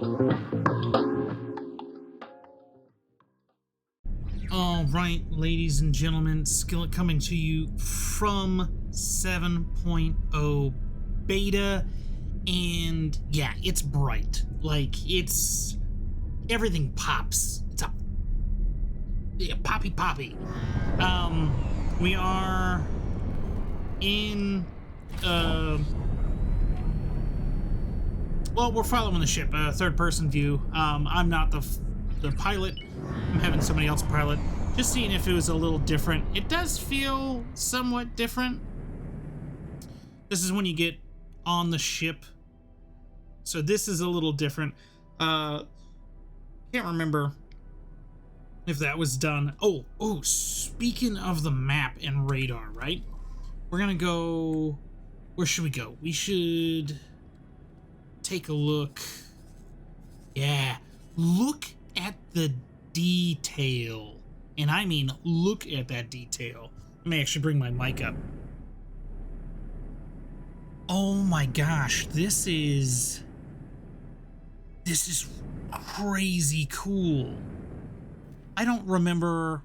All right, ladies and gentlemen, Skillet coming to you from 7.0 beta, and yeah, it's bright. Like, it's everything pops. It's a poppy. We are in well, we're following the ship, third-person view. I'm not the pilot. I'm having somebody else pilot. Just seeing if it was a little different. It does feel somewhat different. This is when you get on the ship. So this is a little different. Can't remember if that was done. Oh, speaking of the map and radar, right? We're gonna go... Where should we go? We should take a look. Yeah, look at the detail. And I mean, look at that detail. Let me actually bring my mic up. Oh my gosh, this is crazy cool. I don't remember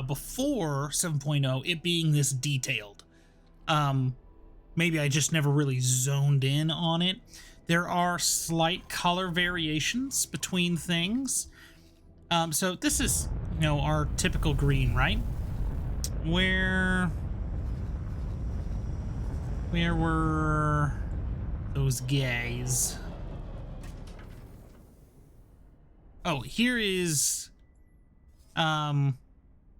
before 7.0 it being this detailed. Maybe I just never really zoned in on it. There are slight color variations between things. So this is, you know, our typical green, right? Where were those guys? Oh, here is the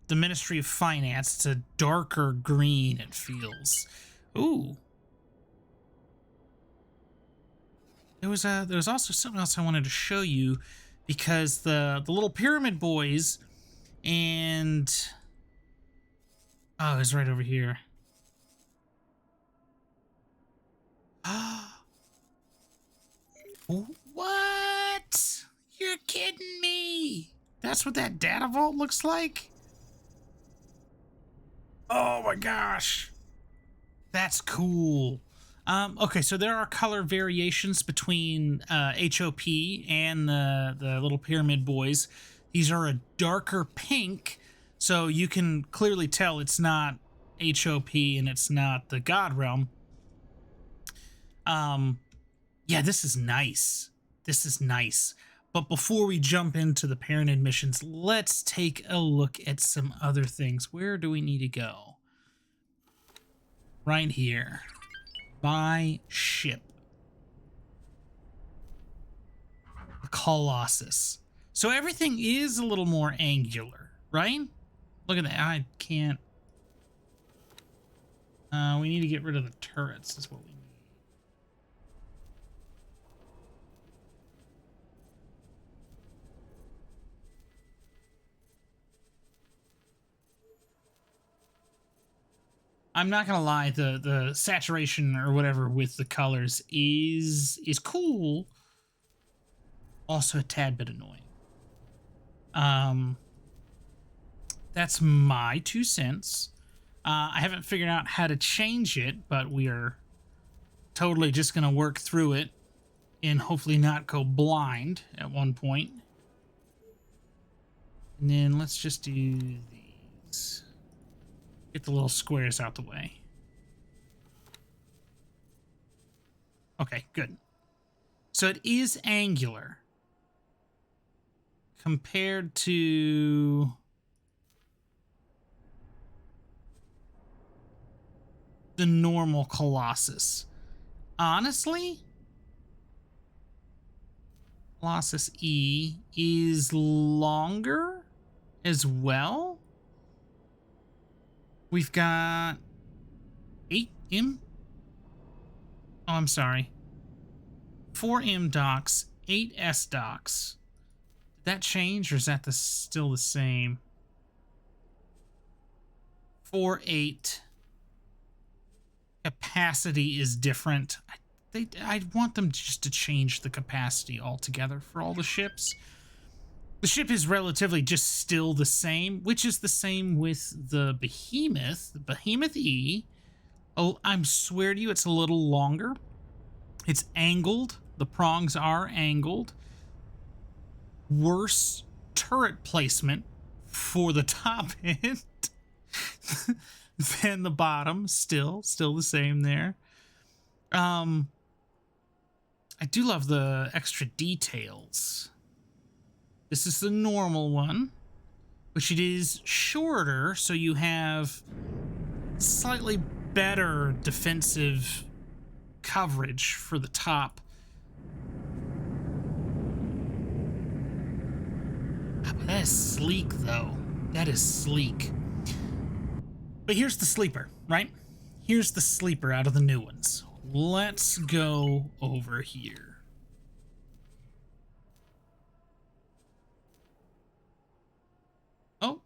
Ministry of Finance. It's a darker green, it feels. Ooh. There was also something else I wanted to show you, because the little pyramid boys and oh, it's right over here. What? You're kidding me. That's what that data vault looks like? Oh my gosh. That's cool. Okay, so there are color variations between HOP and the little pyramid boys. These are a darker pink, so you can clearly tell it's not HOP and it's not the God Realm. Yeah, this is nice. This is nice. But before we jump into the Paranid missions, let's take a look at some other things. Where do we need to go? Right here. Buy ship. The Colossus. So everything is a little more angular, right? Look at that. I can't. We need to get rid of the turrets is what we need. I'm not gonna lie, the saturation or whatever with the colors is cool. Also a tad bit annoying. That's my 2 cents. I haven't figured out how to change it, but we are totally just gonna work through it and hopefully not go blind at one point. And then let's just do these. Get the little squares out the way. Okay, good. So it is angular compared to the normal Colossus. Honestly, Colossus E is longer as well. We've got 8 M. Oh, I'm sorry. 4 M docks, 8 S docks. Did that change, or is that still the same? 4, 8. Capacity is different. I want them just to change the capacity altogether for all the ships. The ship is relatively just still the same, which is the same with the Behemoth E. Oh, I swear to you, it's a little longer. It's angled The prongs are angled. Worse turret placement for the top end than the bottom. Still the same there. I do love the extra details. This is the normal one, which it is shorter, so you have slightly better defensive coverage for the top. But that is sleek, though. That is sleek. But here's the sleeper, right? Here's the sleeper out of the new ones. Let's go over here. Oh.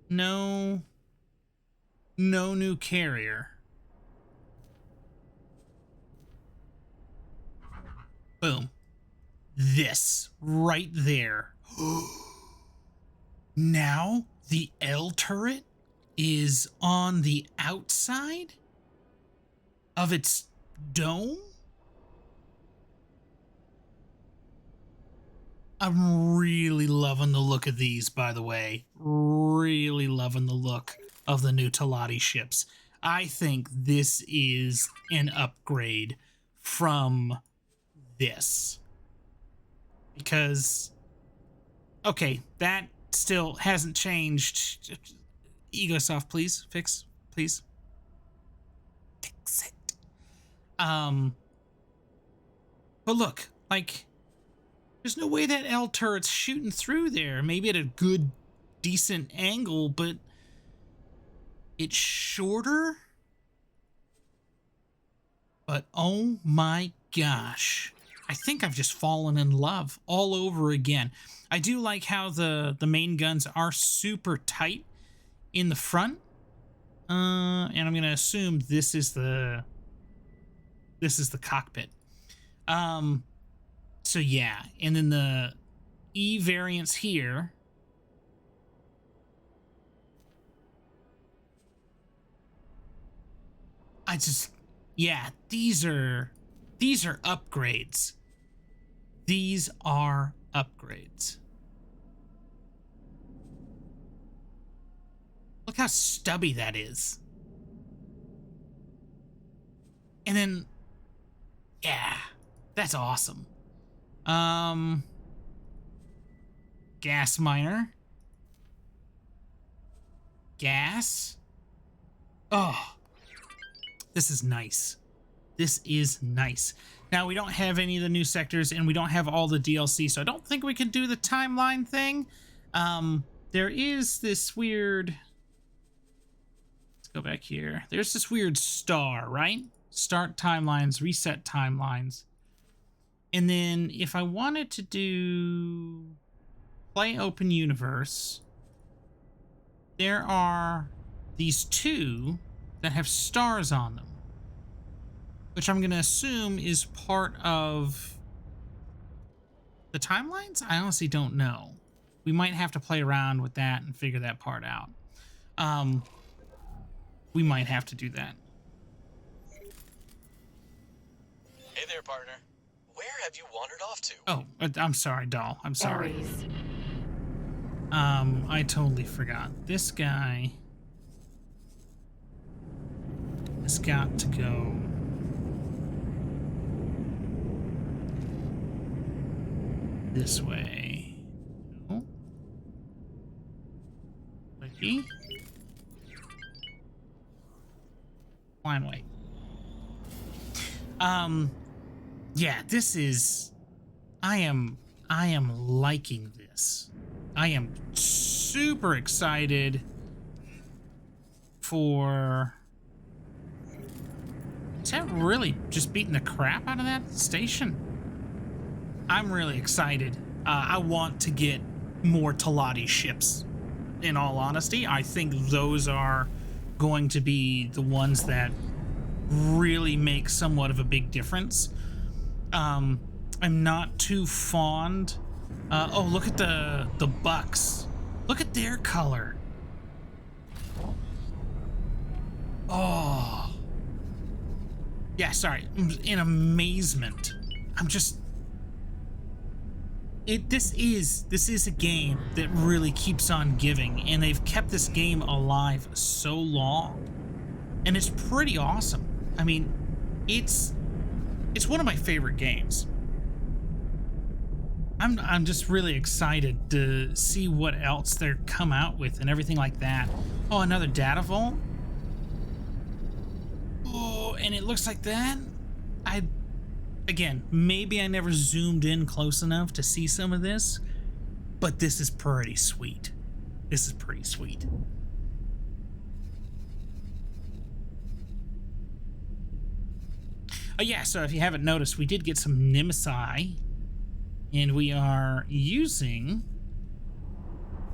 No new carrier. Boom. This right there. Now the L turret is on the outside of its dome? I'm really loving the look of these, by the way. Really loving the look of the new Teladi ships. I think this is an upgrade from this. Because, okay, that still hasn't changed. Egosoft, please. Fix, please. Fix it. But look, like, there's no way that L turret's shooting through there. Maybe at a good, decent angle, but it's shorter. But oh my gosh. I think I've just fallen in love all over again. I do like how the main guns are super tight in the front. And I'm gonna assume this is the cockpit. So yeah, and then the E variants here. Yeah, these are upgrades. These are upgrades. Look how stubby that is. And then, yeah, that's awesome. Gas miner. Gas. Oh, this is nice. This is nice. Now, we don't have any of the new sectors, and we don't have all the DLC, so I don't think we can do the timeline thing. There is this weird... Let's go back here. There's this weird star, right? Start timelines, reset timelines. And then if I wanted to do play open universe, there are these two that have stars on them, which I'm going to assume is part of the timelines? I honestly don't know. We might have to play around with that and figure that part out. We might have to do that. Hey there, partner. Where have you wandered off to? Oh, I'm sorry, doll. I'm sorry. Aries. I totally forgot. This guy has got to go this way. No. Wait. Fine, wait. Yeah, this is... I am liking this. I am super excited for... Is that really just beating the crap out of that station? I'm really excited. I want to get more Teladi ships, in all honesty. I think those are going to be the ones that really make somewhat of a big difference. I'm not too fond. Oh, look at the Bucks. Look at their color. Oh. Yeah, sorry. In amazement. I'm just... This is a game that really keeps on giving, and they've kept this game alive so long. And it's pretty awesome. I mean, it's one of my favorite games. I'm just really excited to see what else they're come out with and everything like that. Oh, another data vault? Oh, and it looks like that? Again, maybe I never zoomed in close enough to see some of this, but this is pretty sweet. This is pretty sweet. Oh yeah, so if you haven't noticed, we did get some Nemesis, and we are using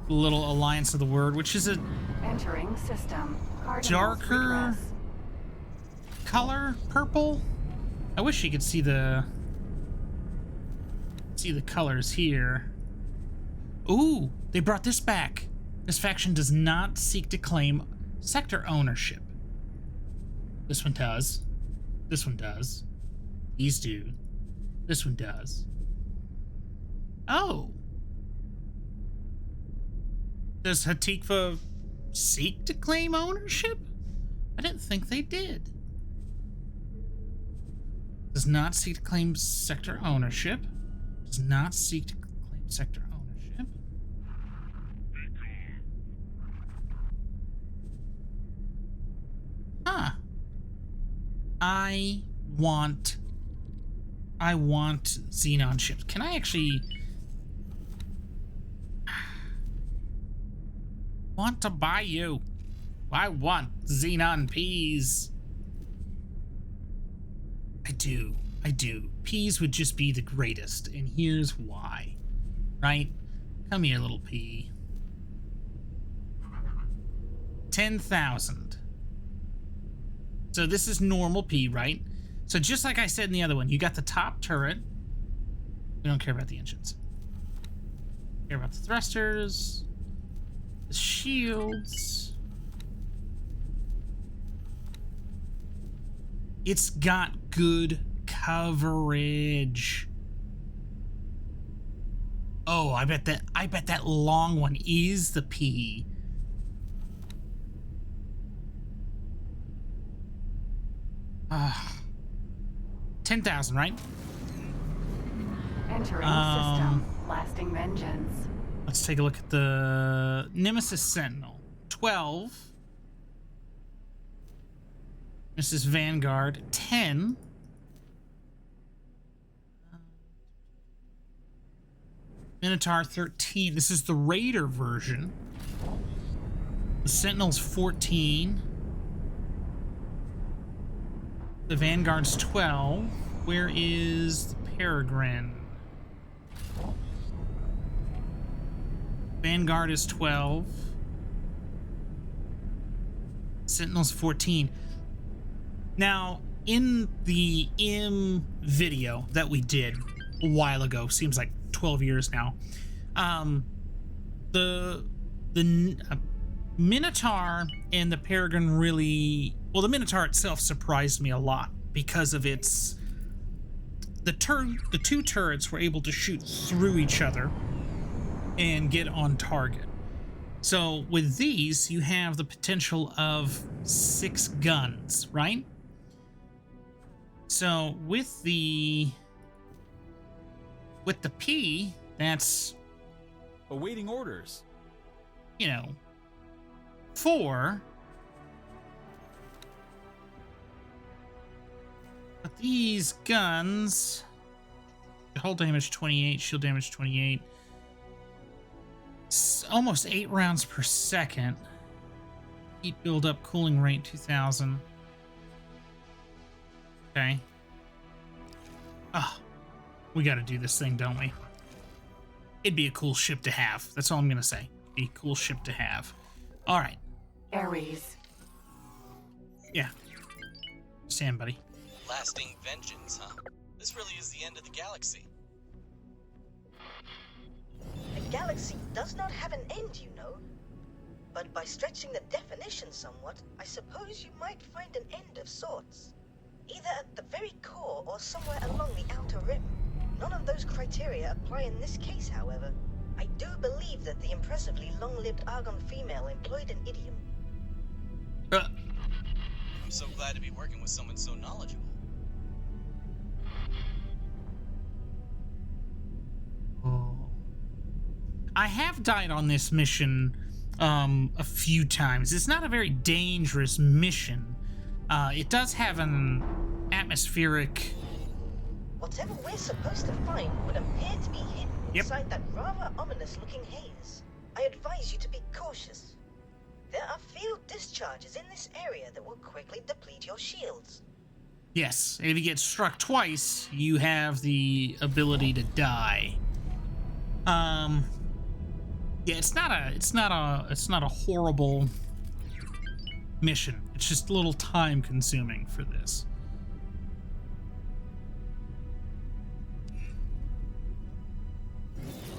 the little Alliance of the Word, which is a entering system. Darker color, purple. I wish you could see the colors here. Ooh, they brought this back. This faction does not seek to claim sector ownership. This one does. This one does. These do. This one does. Oh. Does Hatikva seek to claim ownership? I didn't think they did. Does not seek to claim sector ownership. Does not seek to claim sector ownership. Huh. I want Xenon ships. Can I actually want to buy you? I want Xenon peas. I do. Peas would just be the greatest, and here's why. Right? Come here, little pea. 10,000. So this is normal P, right? So just like I said in the other one, you got the top turret. We don't care about the engines. We care about the thrusters, the shields. It's got good coverage. Oh, I bet that long one is the P. Ah. 10,000, right? Entering system. Lasting vengeance. Let's take a look at the Nemesis Sentinel. 12. This is Vanguard. 10. Minotaur 13. This is the Raider version. The Sentinel's 14. The Vanguard's 12. Where is the Peregrine? Vanguard is 12. Sentinel's 14. Now, in the M video that we did a while ago, seems like 12 years now, the Minotaur and the Peregrine really... Well, the Minotaur itself surprised me a lot because of its... The two turrets were able to shoot through each other and get on target. So with these, you have the potential of 6 guns, right? So with the P, that's awaiting orders. 4. But these guns, hull damage 28, shield damage 28, it's almost 8 rounds per second. Heat buildup, cooling rate 2000. Okay. We gotta do this thing, don't we? It'd be a cool ship to have. That's all I'm gonna say. Be a cool ship to have. All right. Ares. Yeah. Stand, buddy. Lasting vengeance, huh? This really is the end of the galaxy. The galaxy does not have an end, you know. But by stretching the definition somewhat, I suppose you might find an end of sorts. Either at the very core or somewhere along the outer rim. None of those criteria apply in this case, however. I do believe that the impressively long-lived Argon female employed an idiom. I'm so glad to be working with someone so knowledgeable. Oh. I have died on this mission a few times. It's not a very dangerous mission. It does have an atmospheric... Whatever we're supposed to find would appear to be hidden inside that rather ominous-looking haze. I advise you to be cautious. There are field discharges in this area that will quickly deplete your shields. Yes, if you get struck twice, you have the ability to die. Yeah, it's not a horrible mission. It's just a little time consuming for this.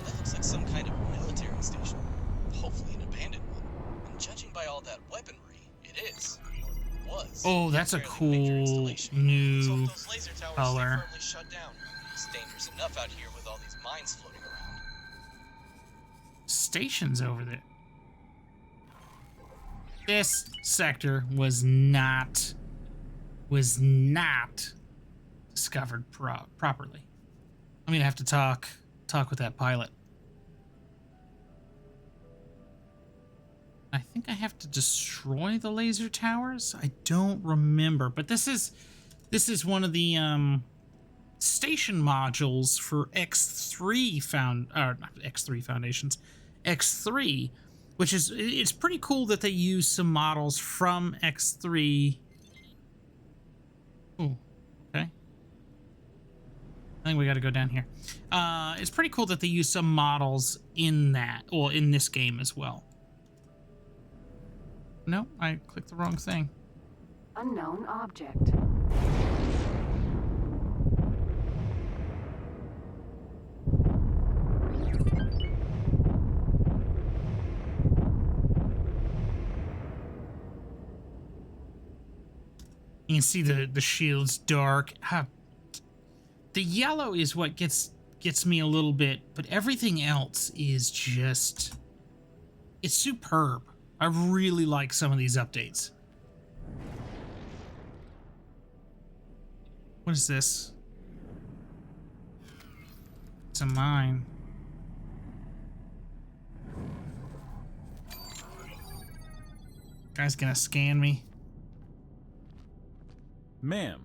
That looks like some kind of military station. Hopefully an abandoned one. And judging by all that weaponry, it is. Was. Oh, that's a cool new So if those laser towers color. stay firmly shut down, it's dangerous enough out here with all these mines floating around. Stations over there. This sector was not discovered properly. I'm gonna have to talk with that pilot. I think I have to destroy the laser towers. I don't remember, but this is one of the station modules for X3 X3, which is, it's pretty cool that they use some models from X3. Oh, okay. I think we got to go down here. It's pretty cool that they use some models in that, or in this game as well. No, I clicked the wrong thing. Unknown object. You can see the shield's dark. The yellow is what gets me a little bit, but everything else is just... it's superb. I really like some of these updates. What is this? It's a mine. Guy's gonna scan me. Ma'am.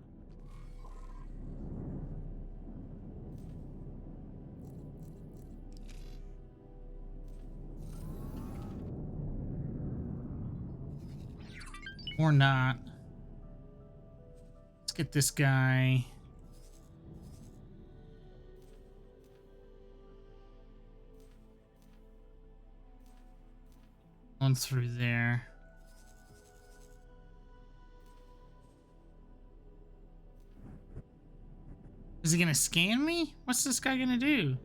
Or not. Let's get this guy. On through there. Is he gonna scan me? What's this guy gonna do?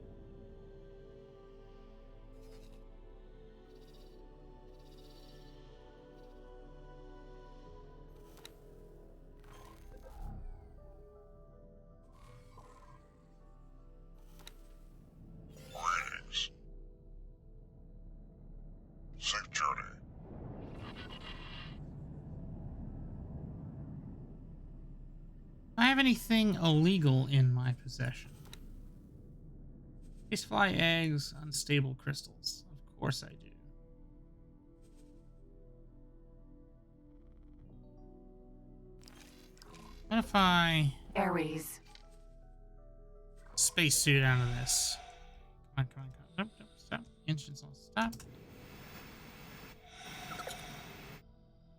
Greetings. Safe journey. Do I have anything illegal in my possession? Spacefly eggs, unstable crystals. Of course I do. What if I Ares. spacesuit out of this? Come on, come on, come on. Nope, stop. Engines will stop.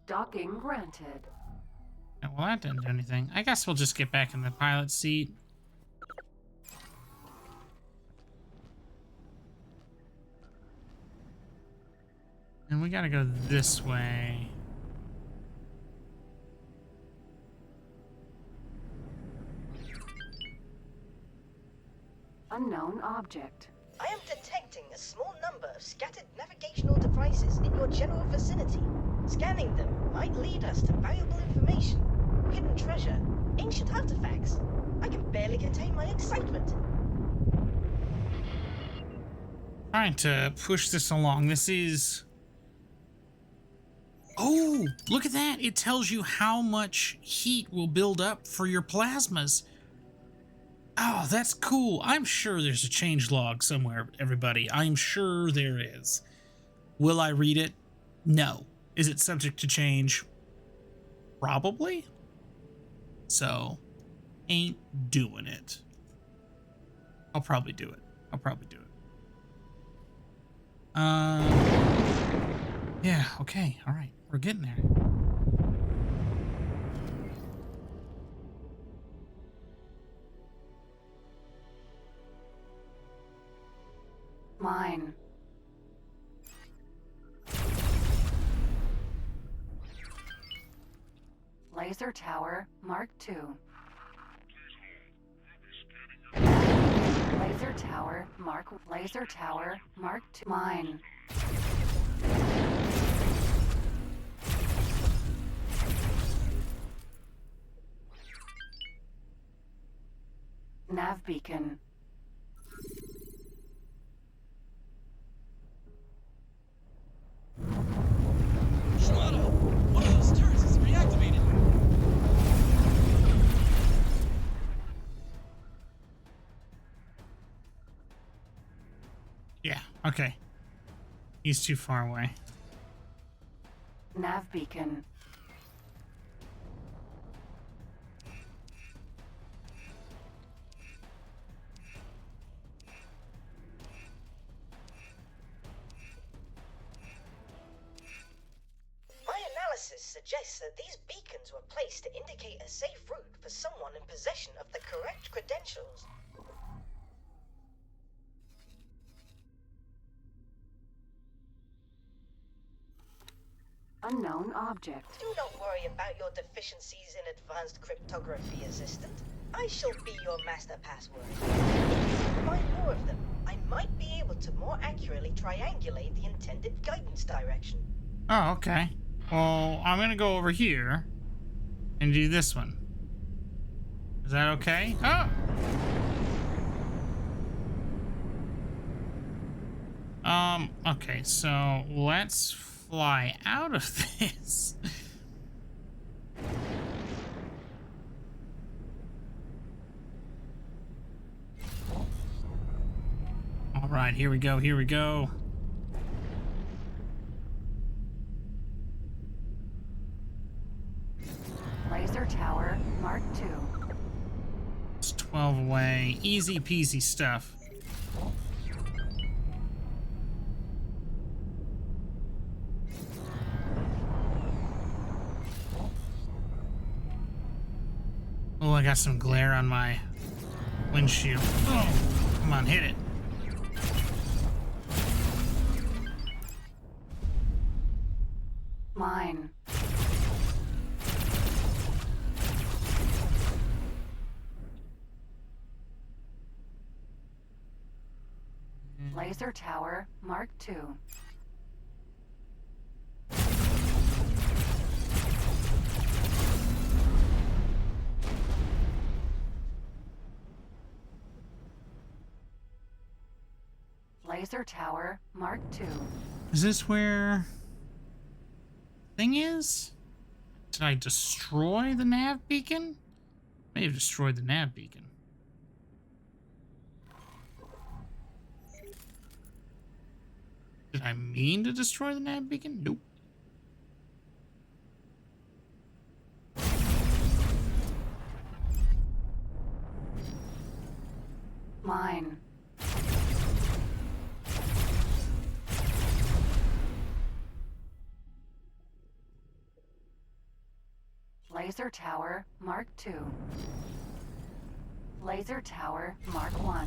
Docking granted. Yeah, well, that didn't do anything. I guess we'll just get back in the pilot seat. And we gotta go this way. Unknown object. I am detecting a small number of scattered navigational devices in your general vicinity. Scanning them might lead us to valuable information, hidden treasure, ancient artifacts. I can barely contain my excitement. Trying to push this along. This is... Oh, look at that. It tells you how much heat will build up for your plasmas. Oh, that's cool. I'm sure there's a change log somewhere, everybody. I'm sure there is. Will I read it? No. Is it subject to change? Probably. So, ain't doing it. I'll probably do it. Yeah, okay, all right. We're getting there. Mine. Laser Tower, Mark II. Laser Tower, Mark II. Mine. Nav beacon. Shimano, one of those turrets is reactivated. Yeah, okay. He's too far away. Nav beacon. My analysis suggests that these beacons were placed to indicate a safe route for someone in possession of the correct credentials. Unknown object. Do not worry about your deficiencies in advanced cryptography, Assistant. I shall be your master password. If you find more of them, I might be able to more accurately triangulate the intended guidance direction. Oh, okay. Well, I'm gonna go over here and do this one. Is that okay? Oh! Okay, so let's fly out of this. All right, here we go, Laser Tower, Mark II. It's 12 away. Easy peasy stuff. Oh, I got some glare on my windshield. Oh, come on, hit it. Mine. Laser Tower, Mark II. Laser Tower, Mark II. Is this where thing is? Did I destroy the nav beacon? May have destroyed the nav beacon. Did I mean to destroy the nav beacon? Nope. Mine. Laser Tower, Mark II. Laser Tower, Mark I.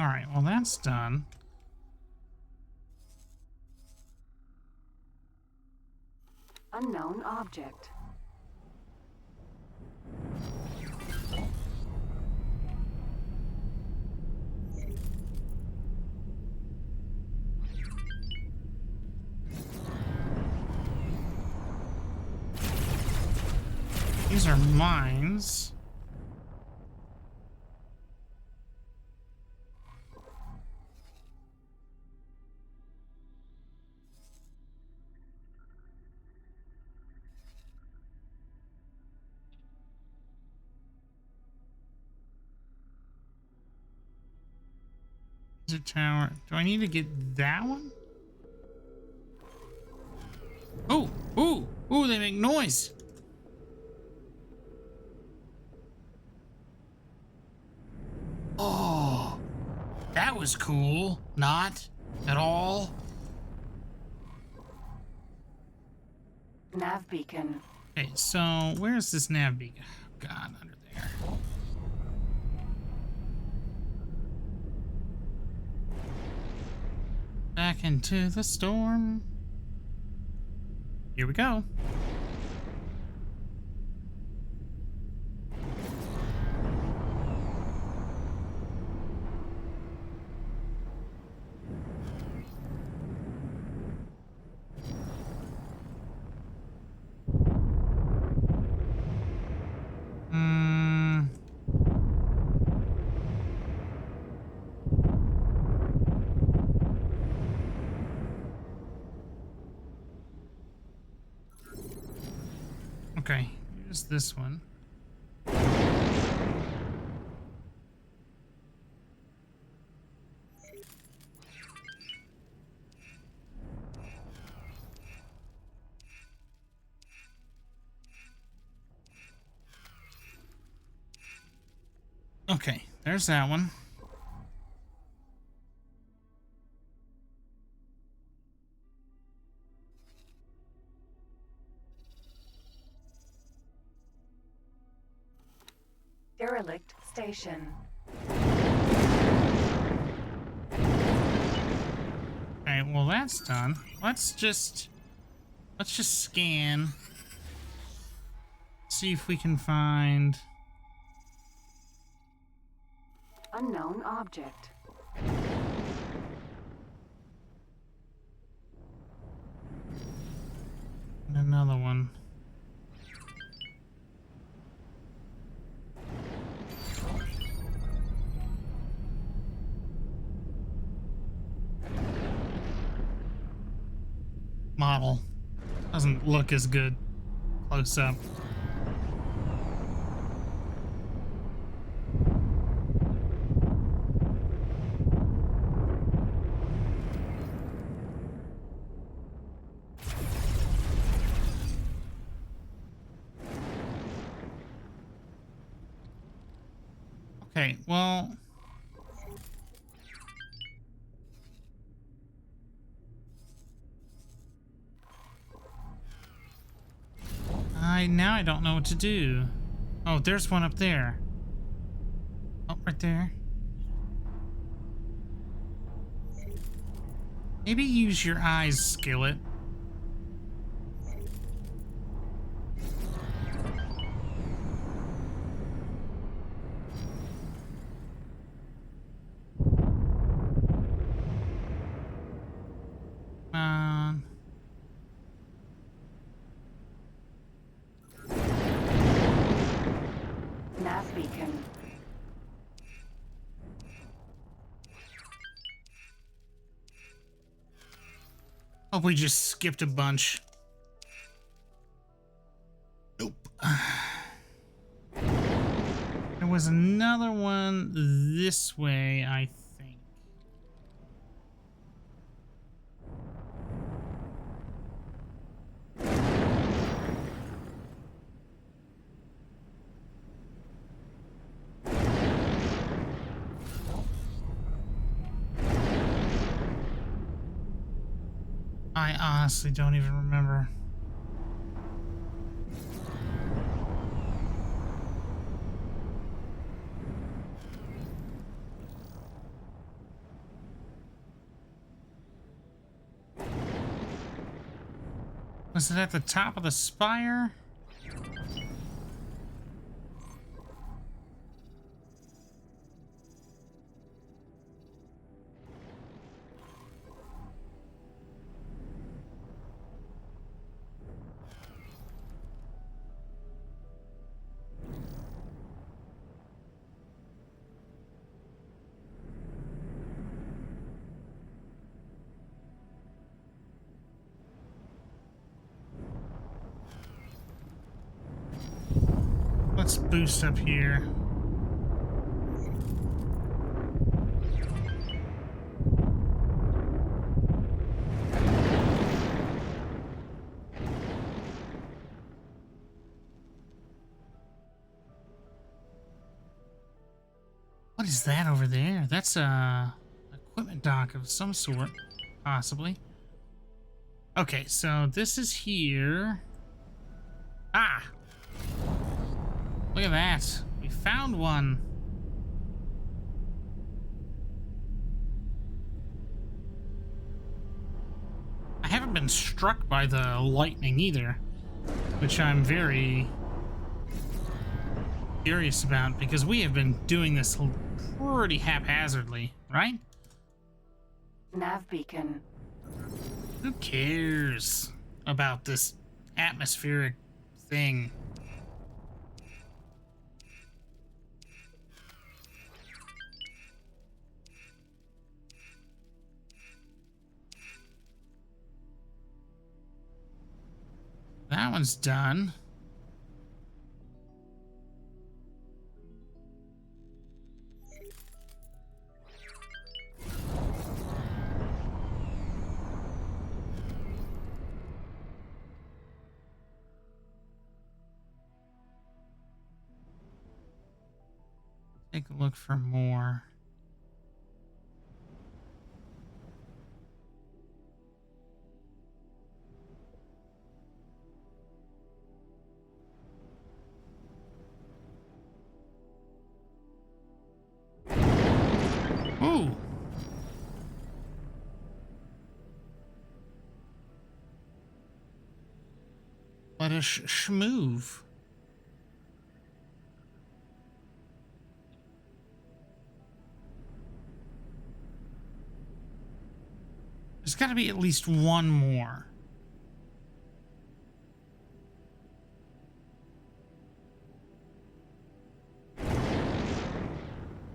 All right, well, that's done. Unknown object. These are mines. Is it tower? Do I need to get that one? Oh, ooh, ooh, they make noise. Oh, that was cool. Not at all. Nav beacon. Okay, so where's this nav beacon? Oh, God, under there. Back into the storm. Here we go. Okay, here's this one. Okay, there's that one. Derelict station. Okay, well that's done. Let's just scan. See if we can find Unknown object. another one. Model doesn't look as good close up. Okay, well, I don't know what to do. Oh, there's one up there. Oh, right there. Maybe use your eyes, Skillet. Nav beacon. Oh, we just skipped a bunch. Nope. There was another one this way, I think. I honestly don't even remember. Was it at the top of the spire? boost up here. What is that over there? That's a equipment dock of some sort, possibly. Okay, so this is here. Ah! Look at that. We found one. I haven't been struck by the lightning either, which I'm very curious about because we have been doing this pretty haphazardly, right? Nav beacon. Who cares about this atmospheric thing? That one's done. Take a look for more. Ooh. What a schmoove. There's got to be at least one more.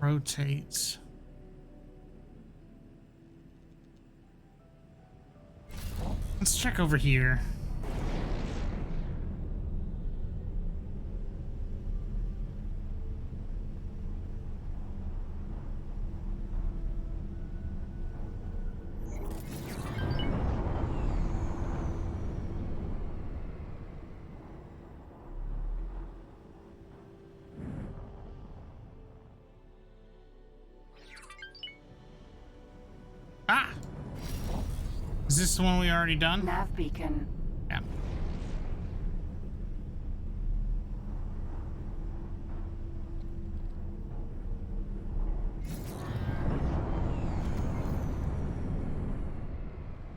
Rotates. Let's check over here. Ah! Is this the one we already done? Nav beacon. Yeah.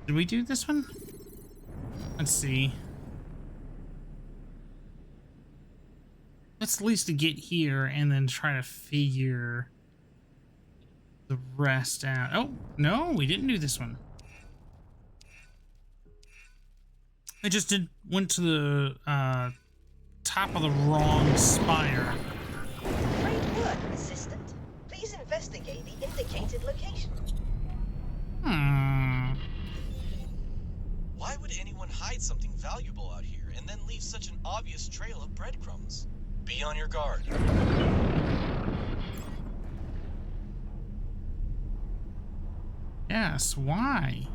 Did we do this one? Let's see. Let's at least get here and then try to figure the rest out. Oh, no, we didn't do this one. I just went to the top of the wrong spire. Great work, Assistant. Please investigate the indicated location. Why would anyone hide something valuable out here and then leave such an obvious trail of breadcrumbs? Be on your guard. Yes, why?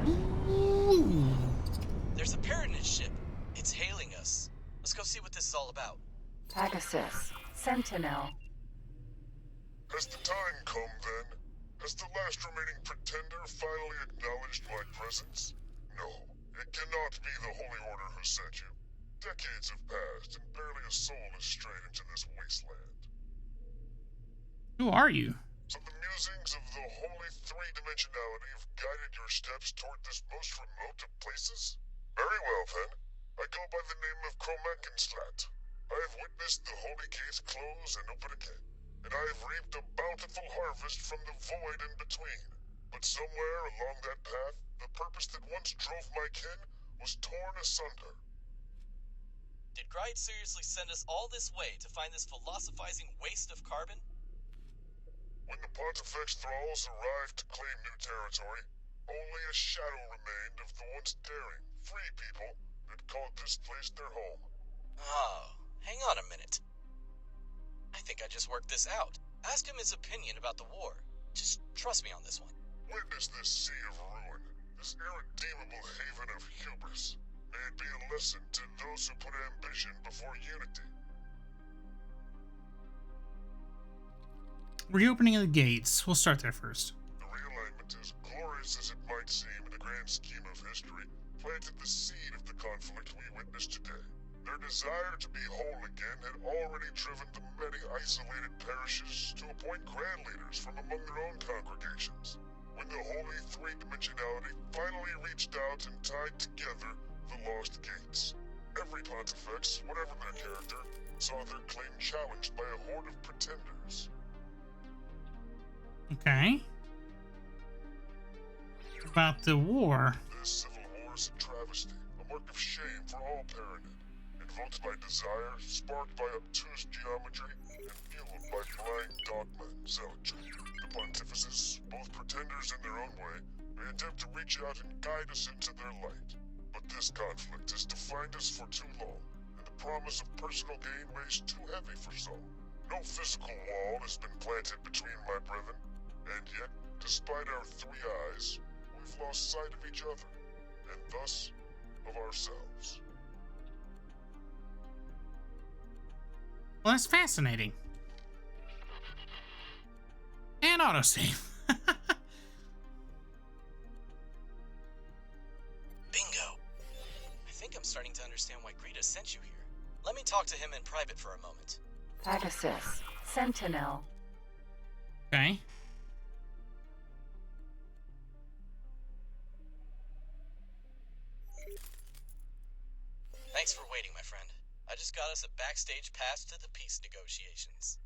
Ooh. There's a Paranid ship. It's hailing us. Let's go see what this is all about. Pegasus. Sentinel. Has the time come, then? Has the last remaining pretender finally acknowledged my presence? No, it cannot be the Holy Order who sent you. Decades have passed, and barely a soul has strayed into this wasteland. Who are you? So the musings of the holy three-dimensionality have guided your steps toward this most remote of places? Very well, then. I go by the name of Kromankenslat. I have witnessed the holy gates close and open again, and I have reaped a bountiful harvest from the void in between. But somewhere along that path, the purpose that once drove my kin was torn asunder. Did Gride seriously send us all this way to find this philosophizing waste of carbon? When the Pontifex thralls arrived to claim new territory, only a shadow remained of the once daring, free people that called this place their home. Oh, hang on a minute. I think I just worked this out. Ask him his opinion about the war. Just trust me on this one. Witness this sea of ruin, this irredeemable haven of hubris. May it be a lesson to those who put ambition before unity. Reopening of the gates. We'll start there first. The realignment, as glorious as it might seem in the grand scheme of history, planted the seed of the conflict we witness today. Their desire to be whole again had already driven the many isolated parishes to appoint grand leaders from among their own congregations. When the holy three-dimensionality finally reached out and tied together the lost gates, every pontifex, whatever their character, saw their claim challenged by a horde of pretenders. Okay. About the war. This civil war is a travesty, a mark of shame for all Paranid, invoked by desire, sparked by obtuse geometry, and fueled by blind dogma and zealotry. The pontifices, both pretenders in their own way, may attempt to reach out and guide us into their light. But this conflict has defined us for too long, and the promise of personal gain weighs too heavy for Saul. No physical wall has been planted between my brethren, and yet, despite our three eyes, we've lost sight of each other, and thus of ourselves. Well, that's fascinating. And autosave. Bingo! I think I'm starting to understand why Greta sent you here. Let me talk to him in private for a moment. Pegasus. Sentinel. Okay. Thanks for waiting, my friend. I just got us a backstage pass to the peace negotiations.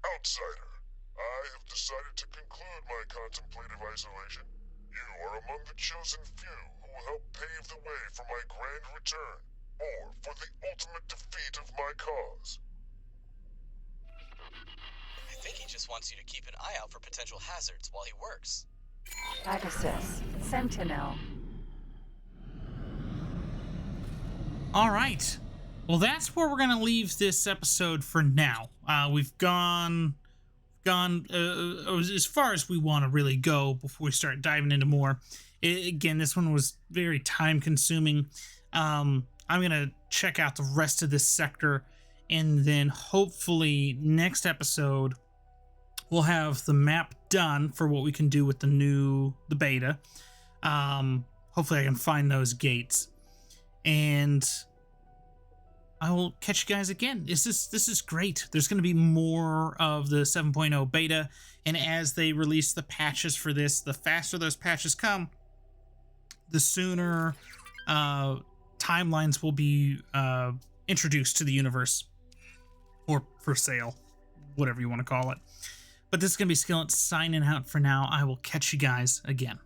Outsider, I have decided to conclude my contemplative isolation. You are among the chosen few who will help pave the way for my grand return, or for the ultimate defeat of my cause. I think he just wants you to keep an eye out for potential hazards while he works. Pegasus. Sentinel. All right. Well, that's where we're going to leave this episode for now. We've gone as far as we want to really go before we start diving into more. Again, this one was very time consuming. I'm going to check out the rest of this sector, and then hopefully next episode we'll have the map done for what we can do with the beta. Hopefully I can find those gates, and I will catch you guys again. This is great. There's going to be more of the 7.0 beta, and as they release the patches for this, the faster those patches come, the sooner timelines will be introduced to the universe, or for sale, whatever you want to call it. But this is going to be Skillet signing out for now. I will catch you guys again.